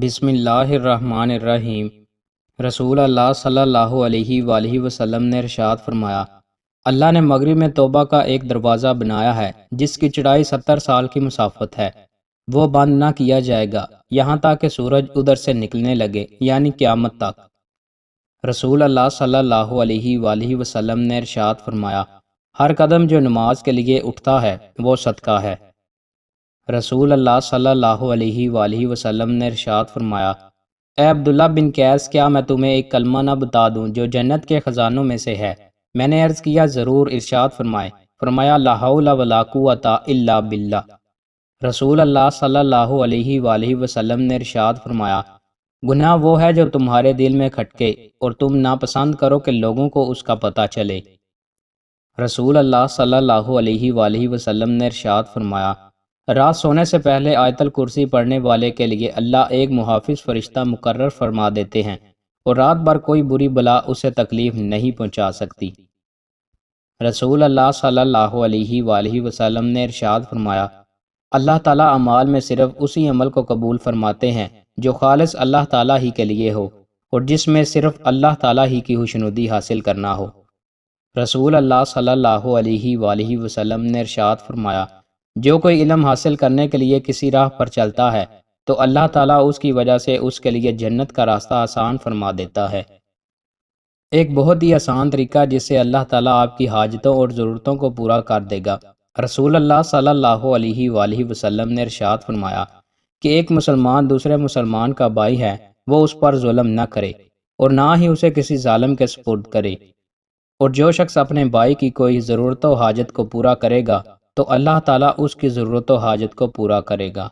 بسم اللہ الرحمن الرحیم۔ رسول اللہ صلی اللہ علیہ وآلہ وسلم نے ارشاد فرمایا، اللہ نے مغرب میں توبہ کا ایک دروازہ بنایا ہے جس کی چڑائی 70 سال کی مسافت ہے، وہ بند نہ کیا جائے گا یہاں تک کہ سورج ادھر سے نکلنے لگے، یعنی قیامت تک۔ رسول اللہ صلی اللہ علیہ وآلہ وسلم نے ارشاد فرمایا، ہر قدم جو نماز کے لیے اٹھتا ہے وہ صدقہ ہے۔ رسول اللہ صلی اللہ علیہ وآلہ وسلم نے ارشاد فرمایا، اے عبداللہ بن قیس، کیا میں تمہیں ایک کلمہ نہ بتا دوں جو جنت کے خزانوں میں سے ہے؟ میں نے عرض کیا ضرور، ارشاد فرمایا لا حول ولا قوت الا باللہ۔ رسول اللہ صلی اللہ علیہ وآلہ وسلم نے ارشاد فرمایا، گناہ وہ ہے جو تمہارے دل میں کھٹکے اور تم ناپسند کرو کہ لوگوں کو اس کا پتہ چلے۔ رسول اللہ صلی اللہ علیہ وآلہ وسلم نے ارشاد فرمایا، رات سونے سے پہلے آیت الکرسی پڑھنے والے کے لیے اللہ ایک محافظ فرشتہ مقرر فرما دیتے ہیں اور رات بھر کوئی بری بلا اسے تکلیف نہیں پہنچا سکتی۔ رسول اللہ صلی اللہ علیہ وآلہ وسلم نے ارشاد فرمایا، اللہ تعالیٰ اعمال میں صرف اسی عمل کو قبول فرماتے ہیں جو خالص اللہ تعالیٰ ہی کے لیے ہو اور جس میں صرف اللہ تعالیٰ ہی کی خوشنودی حاصل کرنا ہو۔ رسول اللہ صلی اللہ علیہ وآلہ وسلم نے ارشاد فرمایا، جو کوئی علم حاصل کرنے کے لیے کسی راہ پر چلتا ہے تو اللہ تعالیٰ اس کی وجہ سے اس کے لیے جنت کا راستہ آسان فرما دیتا ہے۔ ایک بہت ہی آسان طریقہ جس سے اللہ تعالیٰ آپ کی حاجتوں اور ضرورتوں کو پورا کر دے گا۔ رسول اللہ صلی اللہ علیہ وآلہ وسلم نے ارشاد فرمایا کہ ایک مسلمان دوسرے مسلمان کا بھائی ہے، وہ اس پر ظلم نہ کرے اور نہ ہی اسے کسی ظالم کے سپرد کرے، اور جو شخص اپنے بھائی کی کوئی ضرورت و حاجت کو پورا کرے گا تو اللہ تعالیٰ اس کی ضرورت و حاجت کو پورا کرے گا۔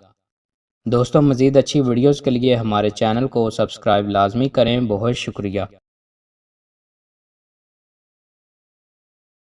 دوستوں، مزید اچھی ویڈیوز کے لیے ہمارے چینل کو سبسکرائب لازمی کریں۔ بہت شکریہ۔